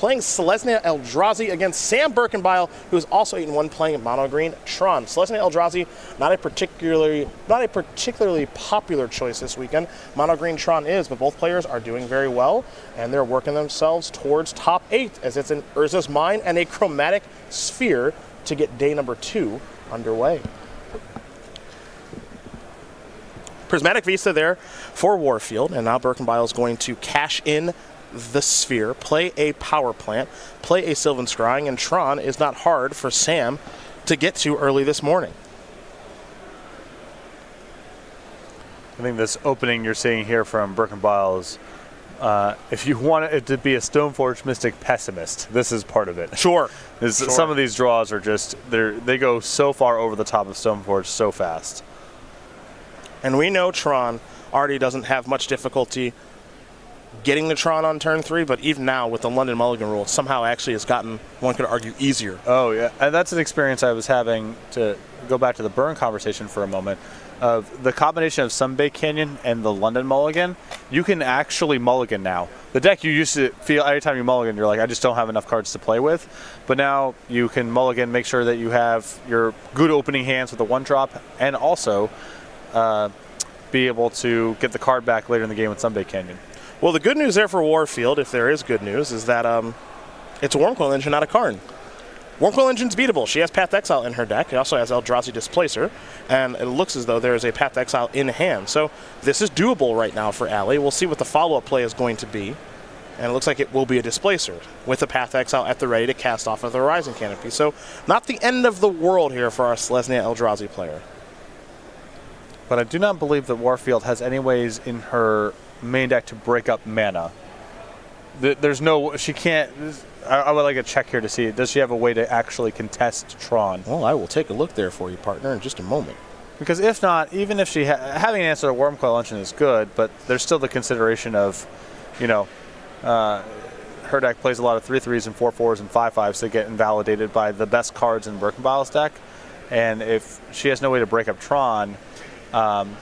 playing Selesnya Eldrazi against Sam Burkenbile, who is also 8-1 playing mono green Tron. Selesnya Eldrazi, not a particularly popular choice this weekend. Mono green Tron is, but both players are doing very well, and they're working themselves towards top 8 as it's an Urza's Mine and a Chromatic Sphere to get day number 2 underway. Prismatic Vista there for Warfield, and now Burkenbile is going to cash in the Sphere, play a Power Plant, play a Sylvan Scrying, and Tron is not hard for Sam to get to early this morning. I think this opening you're seeing here from Burkenbile is, if you want it to be a Stoneforge Mystic pessimist, this is part of it. Sure. Some of these draws are just, they go so far over the top of Stoneforge so fast. And we know Tron already doesn't have much difficulty getting the Tron on turn 3, but even now with the London Mulligan rule, somehow actually has gotten, one could argue, easier. Oh, yeah. And that's an experience I was having, to go back to the burn conversation for a moment, of the combination of Sunbay Canyon and the London Mulligan. You can actually mulligan now. The deck you used to feel every time you mulligan, you're like, I just don't have enough cards to play with. But now you can mulligan, make sure that you have your good opening hands with a 1-drop, and also be able to get the card back later in the game with Sunbay Canyon. Well, the good news there for Warfield, if there is good news, is that it's a Wormcoil Engine, not a Karn. Wormcoil Engine's beatable. She has Path to Exile in her deck. It also has Eldrazi Displacer, and it looks as though there is a Path to Exile in hand. So this is doable right now for Allie. We'll see what the follow-up play is going to be, and it looks like it will be a Displacer with a Path to Exile at the ready to cast off of the Horizon Canopy. So not the end of the world here for our Selesnya Eldrazi player. But I do not believe that Warfield has any ways in her main deck to break up mana. There's no, she can't. I would like a check here to see, does she have a way to actually contest Tron? Well, I will take a look there for you, partner, in just a moment. Because if not, even if she having an answer to Wormcoil Engine is good, but there's still the consideration of, you know, her deck plays a lot of 3/3s and 4/4s and 5/5s that get invalidated by the best cards in Burkenbile's deck, and if she has no way to break up Tron,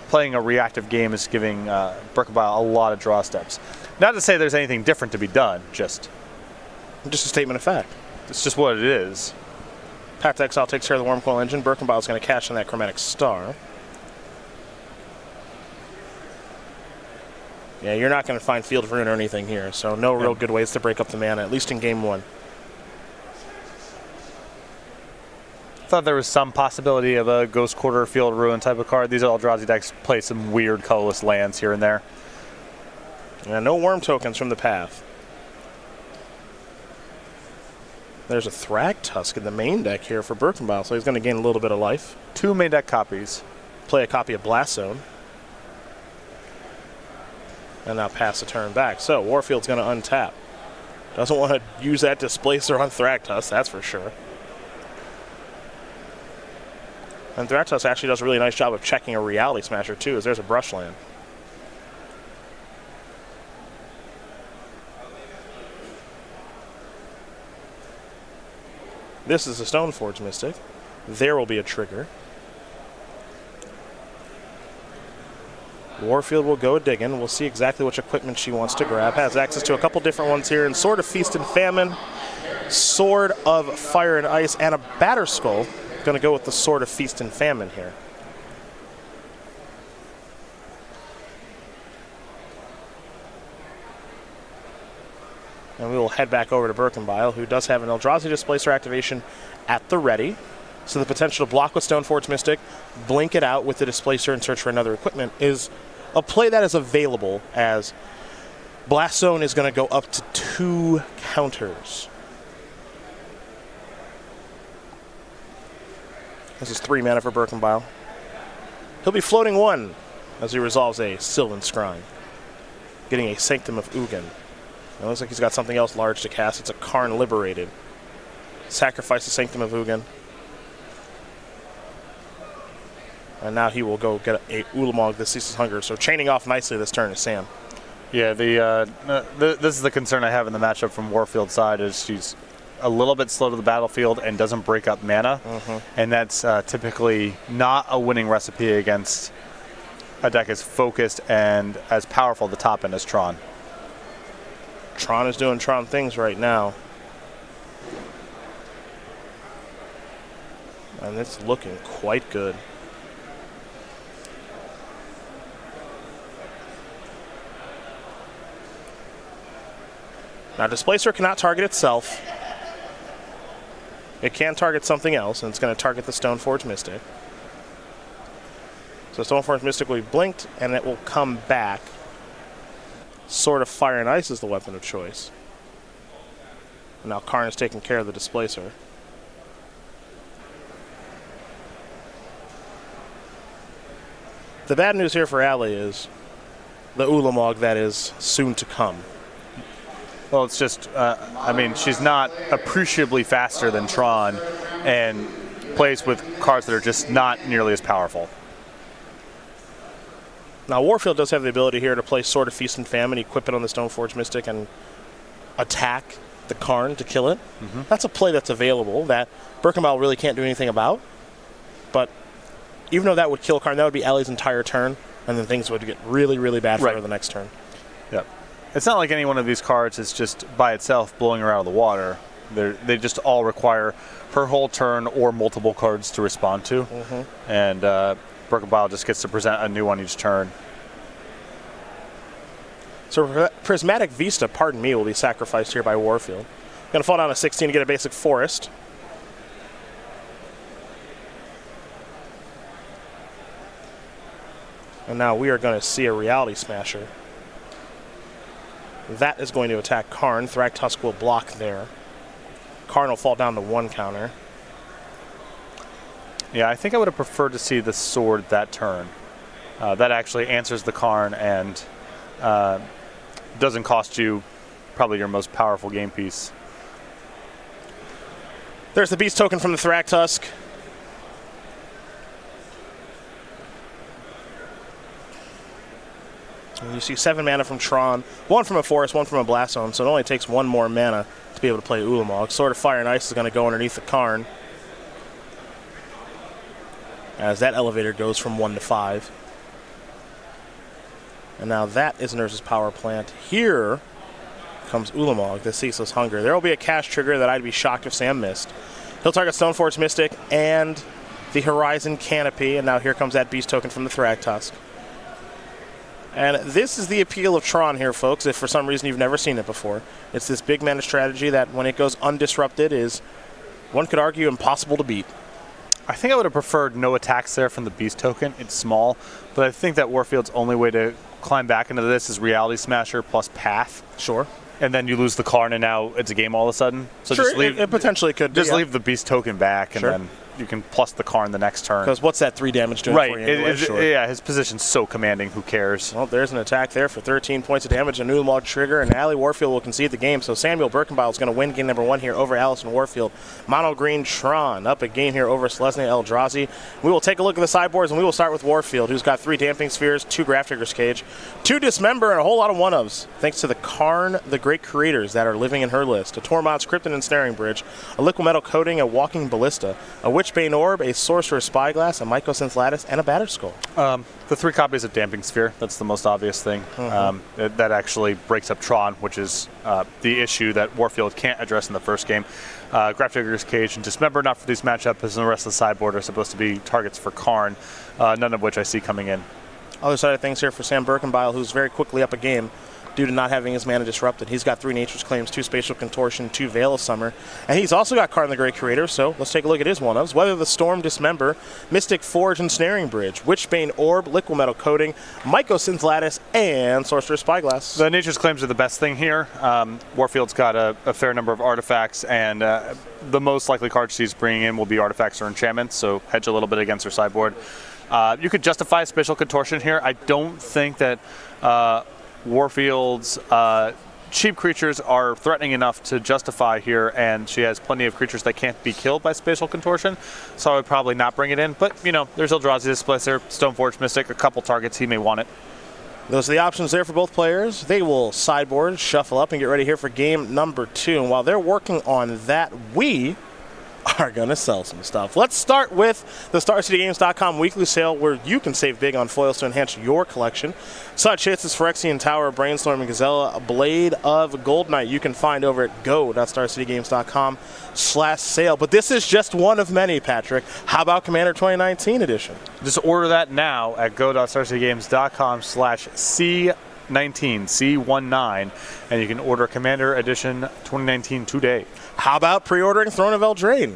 playing a reactive game is giving Burkenbile a lot of draw steps. Not to say there's anything different to be done, just a statement of fact. It's just what it is. Path to Exile takes care of the Wormcoil Engine. Burkenbile is going to cash in that Chromatic Star. Yeah, you're not going to find Field of Ruin or anything here, so no real good ways to break up the mana, at least in Game 1. Thought there was some possibility of a Ghost Quarter, Field of Ruin type of card. These Eldrazi decks play some weird colorless lands here and there. Yeah, no worm tokens from the path. There's a Thragtusk in the main deck here for Burkenbile, so he's going to gain a little bit of life. 2 main deck copies. Play a copy of Blast Zone. And now pass the turn back. So Warfield's going to untap. Doesn't want to use that Displacer on Thragtusk, that's for sure. And Thragtusk actually does a really nice job of checking a Reality Smasher too, as there's a Brushland. This is a Stoneforge Mystic. There will be a trigger. Warfield will go digging. We'll see exactly which equipment she wants to grab. Has access to a couple different ones here, and Sword of Feast and Famine, Sword of Fire and Ice, and a Batterskull. Going to go with the Sword of Feast and Famine here. And we will head back over to Burkenbile, who does have an Eldrazi Displacer activation at the ready. So the potential to block with Stoneforge Mystic, blink it out with the Displacer and search for another equipment is a play that is available, as Blast Zone is going to go up to 2 counters. This is 3 mana for Burkenbile. He'll be floating 1 as he resolves a Sylvan Scrying, getting a Sanctum of Ugin. It looks like he's got something else large to cast. It's a Karn Liberated. Sacrifice the Sanctum of Ugin. And now he will go get a Ulamog that ceases hunger. So chaining off nicely this turn is Sam. Yeah, this is the concern I have in the matchup from Warfield's side, is she's a little bit slow to the battlefield and doesn't break up mana. And that's typically not a winning recipe against a deck as focused and as powerful at the top end as Tron. Tron is doing Tron things right now. And it's looking quite good. Now, Displacer cannot target itself. It can target something else, and it's going to target the Stoneforge Mystic. So Stoneforge Mystic will be blinked, and it will come back. Sword of Fire and Ice is the weapon of choice. And now Karn is taking care of the Displacer. The bad news here for Allie is the Ulamog that is soon to come. Well, it's just, I mean, she's not appreciably faster than Tron and plays with cards that are just not nearly as powerful. Now, Warfield does have the ability here to play Sword of Feast and Famine, equip it on the Stoneforge Mystic, and attack the Karn to kill it. Mm-hmm. That's a play that's available that Burkenbile really can't do anything about. But even though that would kill Karn, that would be Allie's entire turn, and then things would get really, really bad for her the next turn. Yep. It's not like any one of these cards is just by itself blowing her out of the water. They just all require her whole turn or multiple cards to respond to. Mm-hmm. And Burkenbile just gets to present a new one each turn. So Prismatic Vista, pardon me, will be sacrificed here by Warfield. Going to fall down to 16 to get a basic forest. And now we are going to see a Reality Smasher. That is going to attack Karn. Thragtusk will block there. Karn will fall down to 1 counter. Yeah, I think I would have preferred to see the sword that turn. That actually answers the Karn and doesn't cost you probably your most powerful game piece. There's the Beast token from the Thragtusk. And you see 7 mana from Tron, 1 from a Forest, 1 from a Blast Zone, so it only takes 1 more mana to be able to play Ulamog. Sword of Fire and Ice is going to go underneath the Karn, as that elevator goes from 1 to 5. And now that is Nurse's Power Plant. Here comes Ulamog, the Ceaseless Hunger. There will be a cast trigger that I'd be shocked if Sam missed. He'll target Stoneforge Mystic and the Horizon Canopy, and now here comes that Beast token from the Thragtusk. And this is the appeal of Tron here, folks, if for some reason you've never seen it before. It's this big mana strategy that, when it goes undisrupted, is, one could argue, impossible to beat. I think I would have preferred no attacks there from the Beast token. It's small, but I think that Warfield's only way to climb back into this is Reality Smasher plus Path. Sure. And then you lose the Karn, and now it's a game all of a sudden. So sure, just leave, it potentially could be. Just leave the Beast token back, and then you can plus the Karn the next turn. Because what's that 3 damage doing for you anyway? Yeah, his position's so commanding, who cares? Well, there's an attack there for 13 points of damage, a new log trigger, and Allie Warfield will concede the game. So Samuel Burkenbile is going to win game number 1 here over Allison Warfield. Mono Green Tron up a game here over Selesnya Eldrazi. We will take a look at the sideboards, and we will start with Warfield, who's got 3 Damping Spheres, 2 Graph Digger's Cage, 2 Dismember, and a whole lot of one-ofs, thanks to the Karn, the Great Creators that are living in her list. A Tormod's Krypton and Snaring Bridge, a Liquid Metal Coating, a Walking Ballista, a Witchbane Orb, a Sorcerer's Spyglass, a Mycosynth Lattice, and a Batter Skull. The 3 copies of Damping Sphere, that's the most obvious thing. Mm-hmm. That actually breaks up Tron, which is the issue that Warfield can't address in the first game. Graph Digger's Cage and Dismember, not for these matchups, as the rest of the sideboard are supposed to be targets for Karn, none of which I see coming in. Other side of things here for Sam Burkenbile, who's very quickly up a game due to not having his mana disrupted. He's got 3 Nature's Claims, 2 Spatial Contortion, 2 Veil of Summer, and he's also got Karn the Great Creator, so let's take a look at his one-ofs. Weather the Storm, Dismember, Mystic Forge and Snaring Bridge, Witchbane Orb, Liquid Metal Coating, Mycosynth Lattice, and Sorcerer's Spyglass. The Nature's Claims are the best thing here. Warfield's got a fair number of artifacts, and the most likely cards she's bringing in will be artifacts or enchantments, so hedge a little bit against her sideboard. You could justify Spatial Contortion here. I don't think that Warfield's cheap creatures are threatening enough to justify here, and she has plenty of creatures that can't be killed by Spatial Contortion, so I would probably not bring it in. But, you know, there's Eldrazi Displacer, Stoneforge Mystic, a couple targets, he may want it. Those are the options there for both players. They will sideboard, shuffle up, and get ready here for game number 2. And while they're working on that, we are going to sell some stuff. Let's start with the StarCityGames.com weekly sale where you can save big on foils to enhance your collection. Such hits as Phyrexian Tower, Brainstorming Gazella, Blade of Gold Knight you can find over at go.starcitygames.com/sale. But this is just one of many, Patrick. How about Commander 2019 edition? Just order that now at go.starcitygames.com/C19, and you can order Commander Edition 2019 today. How about pre-ordering Throne of Eldraine?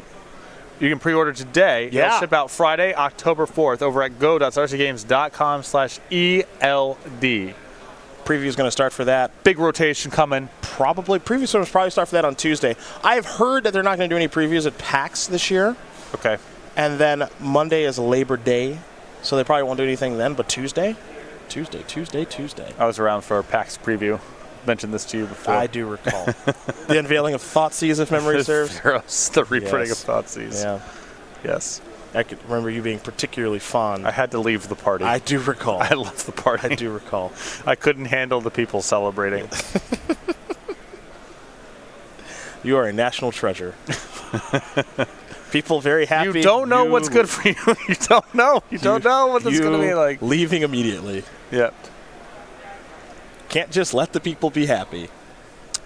You can pre-order today. Yeah. It'll ship out Friday, October 4th over at go.starcitygames.com/ELD. Preview is going to start for that. Big rotation coming. Previews will probably start for that on Tuesday. I've heard that they're not going to do any previews at PAX this year. Okay. And then Monday is Labor Day, so they probably won't do anything then. But Tuesday. I was around for a PAX preview. Mentioned this to you before. I do recall. The unveiling of Thoughtseize, if memory serves. The reprinting of Thoughtseize. Yeah. Yes. I could remember you being particularly fond. I had to leave the party. I do recall. I left the party. I do recall. I couldn't handle the people celebrating. You are a national treasure. People very happy. You don't know what's good for you. You don't know. You don't know what it's going to be like. Leaving immediately. Yep. Can't just let the people be happy.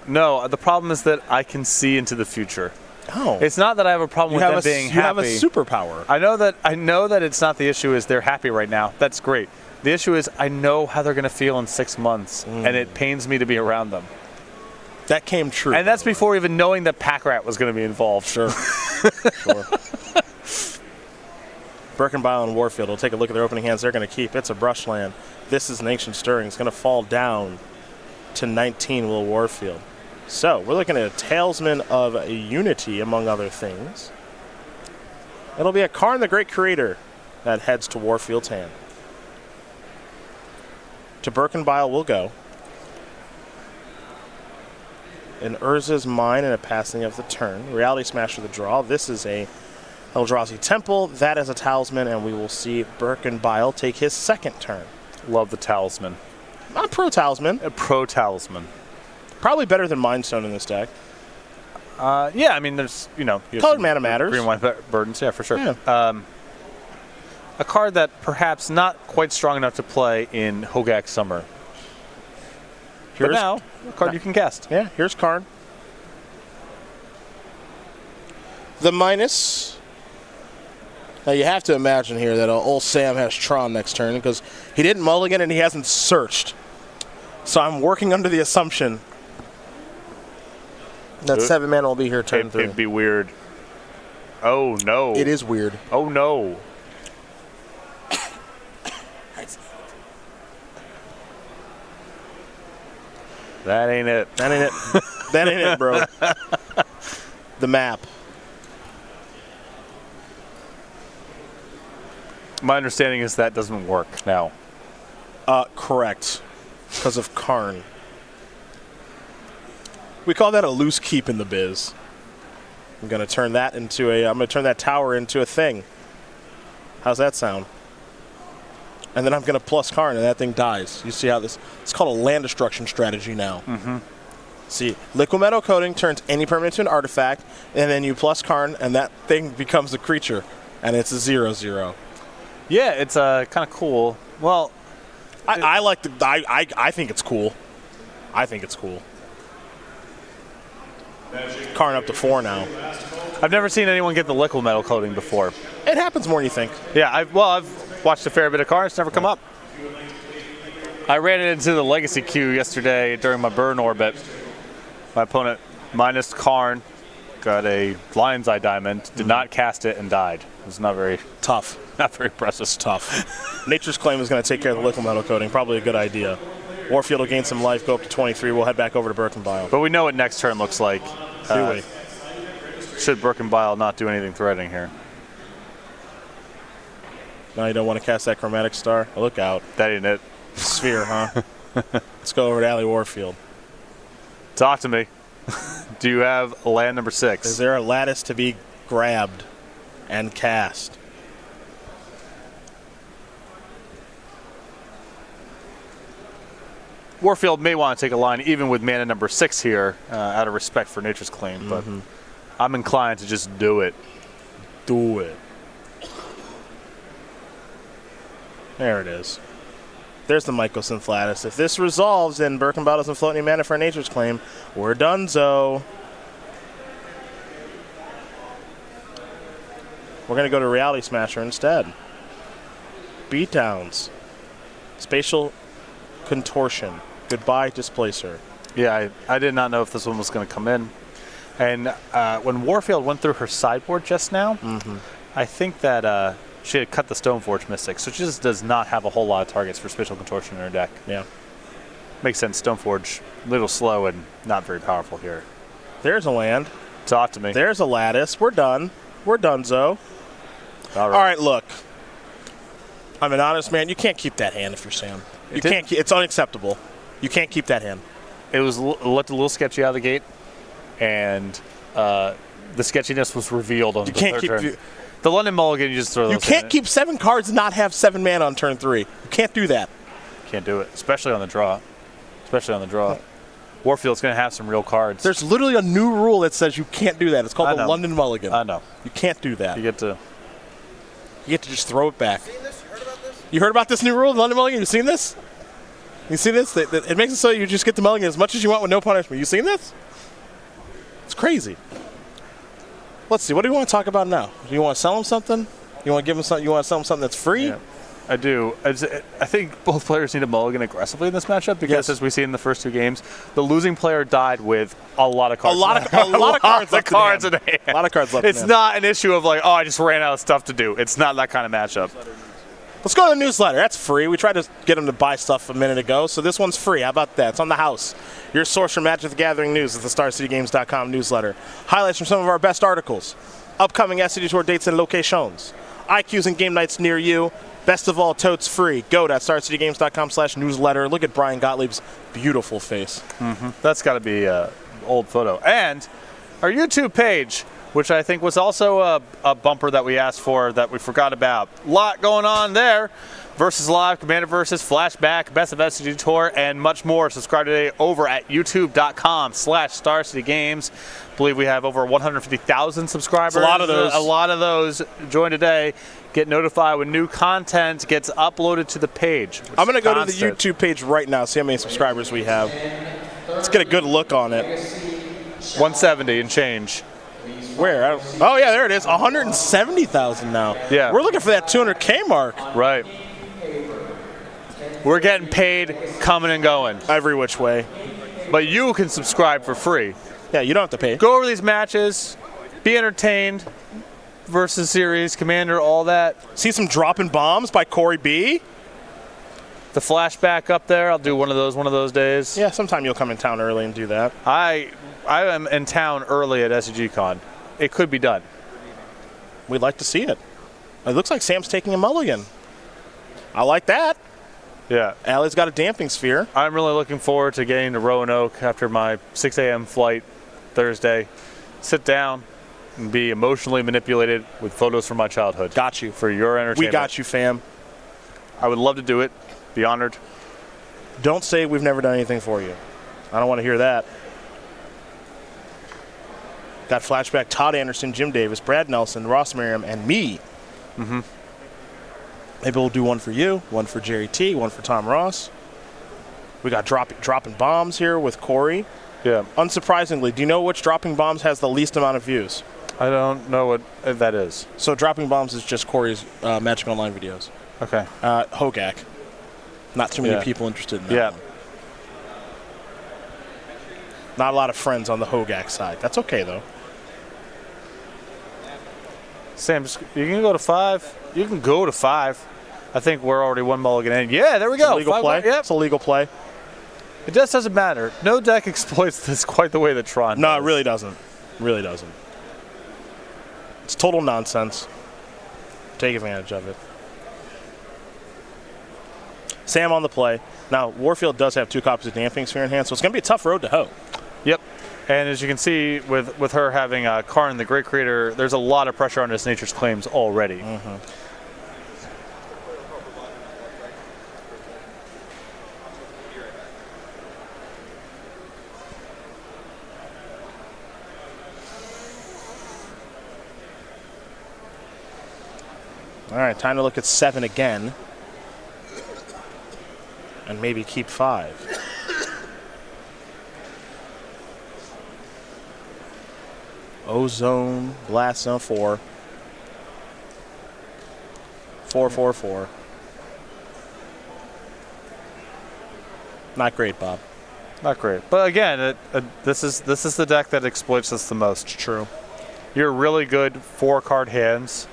No, the problem is that I can see into the future. Oh. It's not that I have a problem with them being happy. You have a superpower. I know that it's not the issue is they're happy right now. That's great. The issue is I know how they're going to feel in 6 months, and it pains me to be around them. That came true. And that's before even knowing that Pack Rat was going to be involved. Sure. Sure. Burkenbile and Warfield will take a look at their opening hands. They're going to keep. It's a brushland. This is an Ancient Stirring. It's going to fall down to 19, will Warfield. So we're looking at a Talisman of Unity, among other things. It'll be a Karn the Great Creator that heads to Warfield's hand. To Burkenbile will go. An Urza's Mine and a passing of the turn. Reality Smash for the draw. This is a Eldrazi Temple. That is a Talisman, and we will see Burkenbile take his second turn. Love the Talisman. Not pro-Talisman. A pro-Talisman. Probably better than Mind Stone in this deck. Yeah, I mean, there's, Colored mana matters. Green white burdens, yeah, for sure. Yeah. A card that perhaps not quite strong enough to play in Hogak Summer. But now, a card you can cast. Yeah, here's Karn. The minus. Now you have to imagine here that old Sam has Tron next turn because he didn't mulligan and he hasn't searched. So I'm working under the assumption that 7 mana will be here turn 3. It'd be weird. Oh, no. It is weird. Oh, no. That ain't it. That ain't it. That ain't it, bro. The map. My understanding is that doesn't work now. Correct. Because of Karn. We call that a loose keep in the biz. I'm gonna turn that tower into a thing. How's that sound? And then I'm gonna plus Karn and that thing dies. You see how it's called a land destruction strategy now. Mm-hmm. See, Liquid Metal Coating turns any permanent to an artifact, and then you plus Karn and that thing becomes a creature. And it's a 0/0. Yeah, it's kind of cool. Well, I like the. I think it's cool. I think it's cool. Karn up to 4 now. I've never seen anyone get the liquid metal coating before. It happens more than you think. Yeah, I've watched a fair bit of Karn. It's never come up. I ran it into the legacy queue yesterday during my burn orbit. My opponent minus Karn, got a Lion's Eye Diamond, did not cast it, and died. It was not very tough. Not very precious. Tough. Nature's Claim is going to take care of the liquid metal coating. Probably a good idea. Warfield will gain some life, go up to 23. We'll head back over to Burkenbile. But we know what next turn looks like. Do we? Should Burkenbile not do anything threatening here? Now you don't want to cast that Chromatic Star? Oh, look out. That ain't it. Sphere, huh? Let's go over to Alley Warfield. Talk to me. Do you have land number 6? Is there a lattice to be grabbed and cast? Warfield may want to take a line even with mana number 6 here, out of respect for Nature's Claim, but I'm inclined to just do it. Do it. There it is. There's the Mycosynth Lattice. If this resolves and Burkenbile doesn't float any mana for a Nature's Claim, we're donezo. We're going to go to Reality Smasher instead. Beatdowns. Spatial Contortion. Goodbye, Displacer. Yeah, I did not know if this one was going to come in. And when Warfield went through her sideboard just now, I think that she had cut the Stoneforge Mystic, so she just does not have a whole lot of targets for Spatial Contortion in her deck. Yeah. Makes sense. Stoneforge, a little slow and not very powerful here. There's a land. Talk to me. There's a Lattice. We're done. We're donezo. All right. All right, look. I'm an honest man. You can't keep that hand if you're Sam. You can't. It's unacceptable. You can't keep that hand. It looked a little sketchy out of the gate, and the sketchiness was revealed on the third turn. The London Mulligan, you just throw those in. You can't keep 7 cards and not have 7 mana on turn 3. You can't do that. Can't do it, especially on the draw. Warfield's going to have some real cards. There's literally a new rule that says you can't do that. It's called the London Mulligan. I know. You can't do that. You get to just throw it back. You heard about this new rule, the London Mulligan? You seen this? You see this? It makes it so you just get the Mulligan as much as you want with no punishment. You seen this? It's crazy. Let's see. What do you want to talk about now? Do you want to sell him something? You want to give him something? You want to sell him something that's free? Yeah, I do. I think both players need a mulligan aggressively in this matchup because, as we see in the first 2 games, the losing player died with a lot of cards. A lot of cards in hand. A lot of cards left. It's not an issue of like, oh, I just ran out of stuff to do. It's not that kind of matchup. Let's go to the newsletter. That's free. We tried to get him to buy stuff a minute ago, so this one's free. How about that? It's on the house. Your source for Magic the Gathering news is the StarCityGames.com newsletter. Highlights from some of our best articles. Upcoming SCG Tour dates and locations. IQs and game nights near you. Best of all, totes free. Go to StarCityGames.com/newsletter. Look at Brian Gottlieb's beautiful face. That's got to be an old photo. And our YouTube page, which I think was also a bumper that we asked for that we forgot about. A lot going on there. Versus Live, Commander Versus, Flashback, Best of SCG Tour, and much more. Subscribe today over at youtube.com/StarCityGames. I believe we have over 150,000 subscribers. That's a lot of those. A lot of those. Join today. Get notified when new content gets uploaded to the page. I'm going to go to the YouTube page right now, see how many subscribers we have. Let's get a good look on it. 170 and change. Where? Oh, yeah, there it is. 170,000 now. Yeah. We're looking for that 200K mark. Right. We're getting paid coming and going. Every which way. But you can subscribe for free. Yeah, you don't have to pay. Go over these matches, be entertained, versus series, Commander, all that. See some dropping bombs by Corey B. The flashback up there, I'll do one of those days. Yeah, sometime you'll come in town early and do that. I am in town early at SCGCon. It could be done. We'd like to see it. It looks like Sam's taking a mulligan. I like that. Yeah. Allie's got a damping sphere. I'm really looking forward to getting to Roanoke after my 6 a.m. flight Thursday. Sit down and be emotionally manipulated with photos from my childhood. Got you. For your entertainment. We got you, fam. I would love to do it. Be honored. Don't say we've never done anything for you. I don't want to hear that. Got flashback Todd Anderson, Jim Davis, Brad Nelson, Ross Merriam, and me. Maybe we'll do one for you, one for Jerry T, one for Tom Ross. We got dropping bombs here with Corey. Yeah. Unsurprisingly, do you know which dropping bombs has the least amount of views? I don't know what that is. So dropping bombs is just Corey's Magic Online videos. Okay. Hogak. Not too many people interested in that one. Not a lot of friends on the Hogak side. That's okay, though. Sam, you can go to 5. You can go to 5. I think we're already one mulligan in. Yeah, there we go. It's a legal play. Yep. It's a legal play. It just doesn't matter. No deck exploits this quite the way that Tron does. No, it really doesn't. Really doesn't. It's total nonsense. Take advantage of it. Sam on the play. Now, Warfield does have 2 copies of Damping Sphere in hand, so it's going to be a tough road to hoe. Yep. And as you can see, with her having Karn, the Great Creator, there's a lot of pressure on his Nature's Claims already. All right, time to look at 7 again. And maybe keep 5. Ozone, Blast Zone 4. 4, 4, 4. Not great, Bob. Not great. But again, this is the deck that exploits this the most. True. Your really good 4-card hands,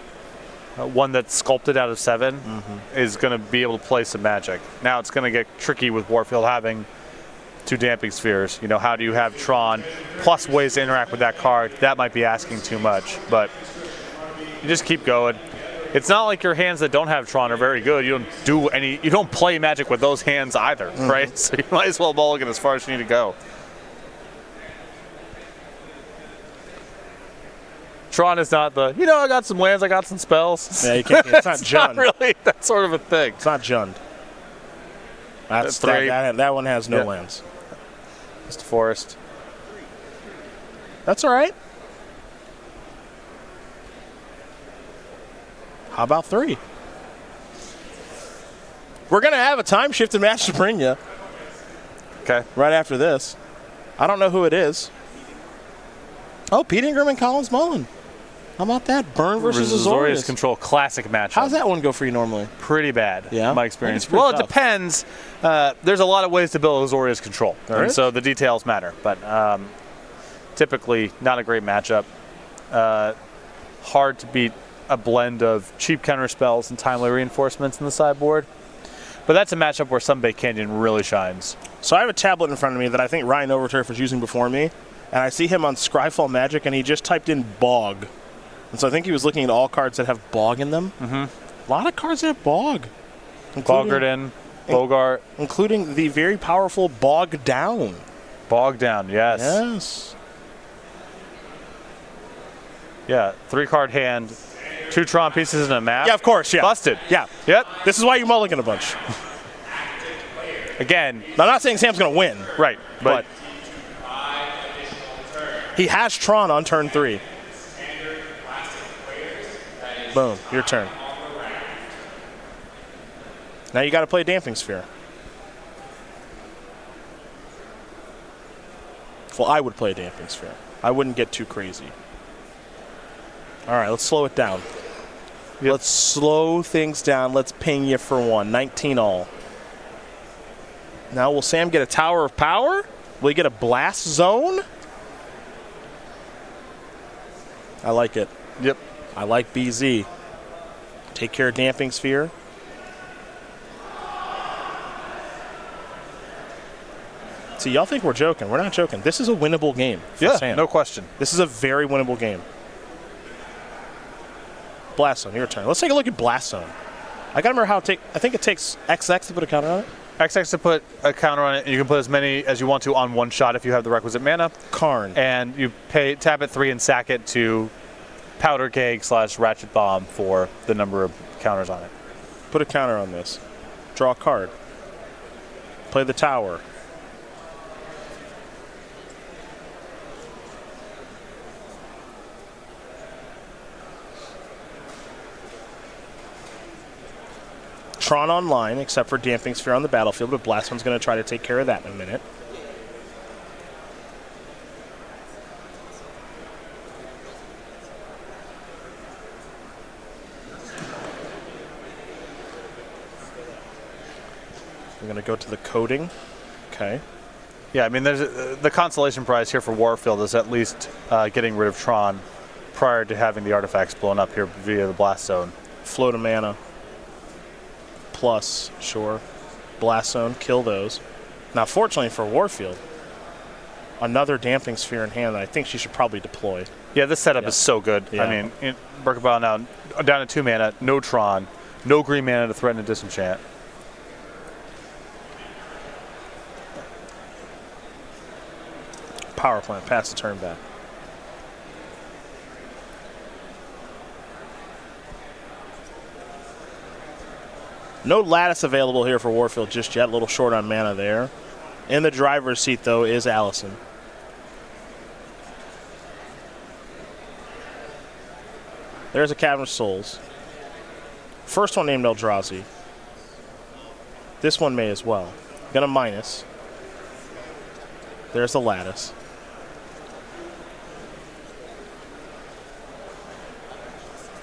one that's sculpted out of 7, is going to be able to play some Magic. Now it's going to get tricky with Warfield having 2 Damping Spheres. You know, how do you have Tron plus ways to interact with that card? That might be asking too much, but you just keep going. It's not like your hands that don't have Tron are very good. You don't play Magic with those hands either, right? So you might as well mulligan as far as you need to go. Tron is not the, I got some lands, I got some spells. Yeah, you can't. It's not It's not Jund. really that sort of a thing. It's not Jund. That's 3. That one has no Yeah. lands. Just a forest. That's all right. How about 3? We're going to have a time shifted match to bring you Okay. right after this. I don't know who it is. Oh, Pete Ingram and Collins Mullen. How about that? Burn versus Azorius. Control, classic matchup. How's that one go for you normally? Pretty bad, Yeah? my I think experience. it's pretty Well, tough. it depends. There's a lot of ways to build Azorius Control, There and is? so the details matter. But typically, not a great matchup. Hard to beat a blend of cheap counter spells and timely reinforcements in the sideboard. But that's a matchup where Sunbay Canyon really shines. So I have a tablet in front of me that I think Ryan Overturf was using before me, and I see him on Scryfall Magic, and he just typed in Bog. And so I think he was looking at all cards that have Bog in them. A lot of cards that have Bog. Bogarden, Bogart, Including the very powerful Bog Down. Bog Down, yes. Yes. Yeah, 3-card hand, 2 Tron pieces and a map. Yeah, of course, yeah. Busted. Yeah. Yep. This is why you mulligan a bunch. Again, Now, I'm not saying Sam's going to win, right, but he has Tron on turn 3. Boom, your turn. Now you got to play Damping Sphere. Well, I would play Damping Sphere. I wouldn't get too crazy. All right, let's slow it down. Yep. Let's slow things down. Let's ping you for 1. 19 all. Now, will Sam get a Tower of Power? Will he get a Blast Zone? I like it. yep. I like BZ. Take care of Damping Sphere. See, y'all think we're joking. We're not joking. This is a winnable game for Yeah, Sam. no question. This is a very winnable game. Blast Zone, your turn. Let's take a look at Blast Zone. I gotta remember how to take. I think it takes XX to put a counter on it. XX to put a counter on it, and you can put as many as you want to on one shot if you have the requisite mana. Karn. And you tap it 3 and sack it to Powder Keg / Ratchet Bomb for the number of counters on it. Put a counter on this. Draw a card. Play the tower. Tron online, except for Damping Sphere on the battlefield, but Blast One's going to try to take care of that in a minute. We're going to go to the coding. Okay. Yeah, I mean, there's the consolation prize here for Warfield is at least getting rid of Tron prior to having the artifacts blown up here via the Blast Zone. Float a mana. Plus, sure. Blast Zone, kill those. Now, fortunately for Warfield, another Damping Sphere in hand that I think she should probably deploy. Yeah, this setup is so good. Yeah. I mean, Burkenbile now down to 2 mana, no Tron, no green mana to threaten a disenchant. Power plant, pass the turn back. No Lattice available here for Warfield just yet. A little short on mana there. In the driver's seat, though, is Allison. There's a Cavern of Souls. First one named Eldrazi. This one may as well. Gonna minus. There's the lattice.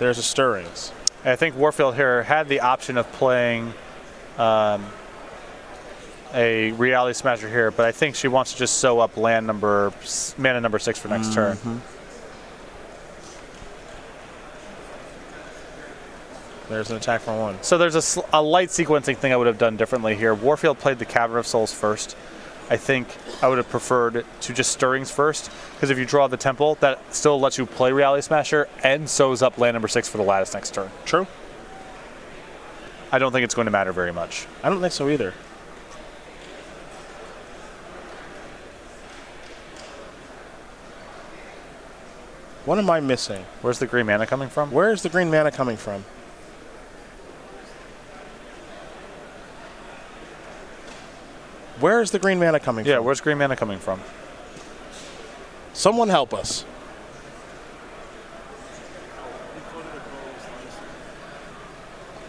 There's a Stirrings. I think Warfield here had the option of playing a Reality Smasher here, but I think she wants to just sew up mana number 6 for next turn. There's an attack for 1. So there's a light sequencing thing I would have done differently here. Warfield played the Cavern of Souls first. I think I would have preferred to just Stirrings first, because if you draw the Temple, that still lets you play Reality Smasher and sews up land number 6 for the lattice next turn. True. I don't think it's going to matter very much. I don't think so either. What am I missing? Where's the green mana coming from? Where is the green mana coming from? Where is the green mana coming from? Yeah, where's green mana coming from? Someone help us.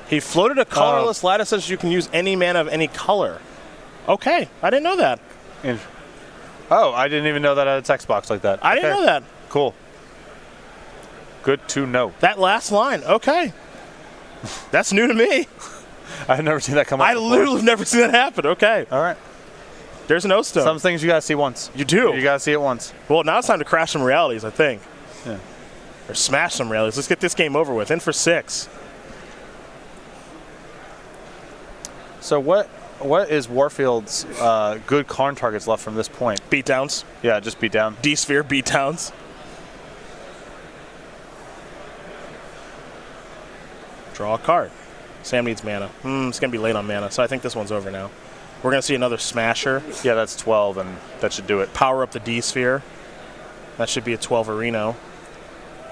He floated a colorless lattice says you can use any mana of any color. Okay, I didn't know that. Oh, I didn't even know that had a text box like that. I didn't know that. Cool. Good to know. That last line, okay. That's new to me. I've never seen that come up before. Literally never seen that happen. Okay. All right. There's an O-Stone. Some things you got to see once. You do. You got to see it once. Well, now it's time to crash some realities, I think. Yeah. Or smash some realities. Let's get this game over with. In for 6. So what is Warfield's good Karn targets left from this point? Beatdowns. Yeah, just beat down. D-Sphere beatdowns. Draw a card. Sam needs mana. It's going to be late on mana, so I think this one's over now. We're going to see another Smasher. Yeah, that's 12, and that should do it. Power up the D-Sphere. That should be a 12 Areno.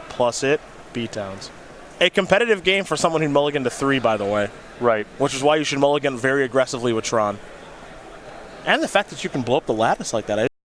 Plus it, beatdowns. A competitive game for someone who mulliganed to 3, by the way. Right. Which is why you should mulligan very aggressively with Tron. And the fact that you can blow up the lattice like that.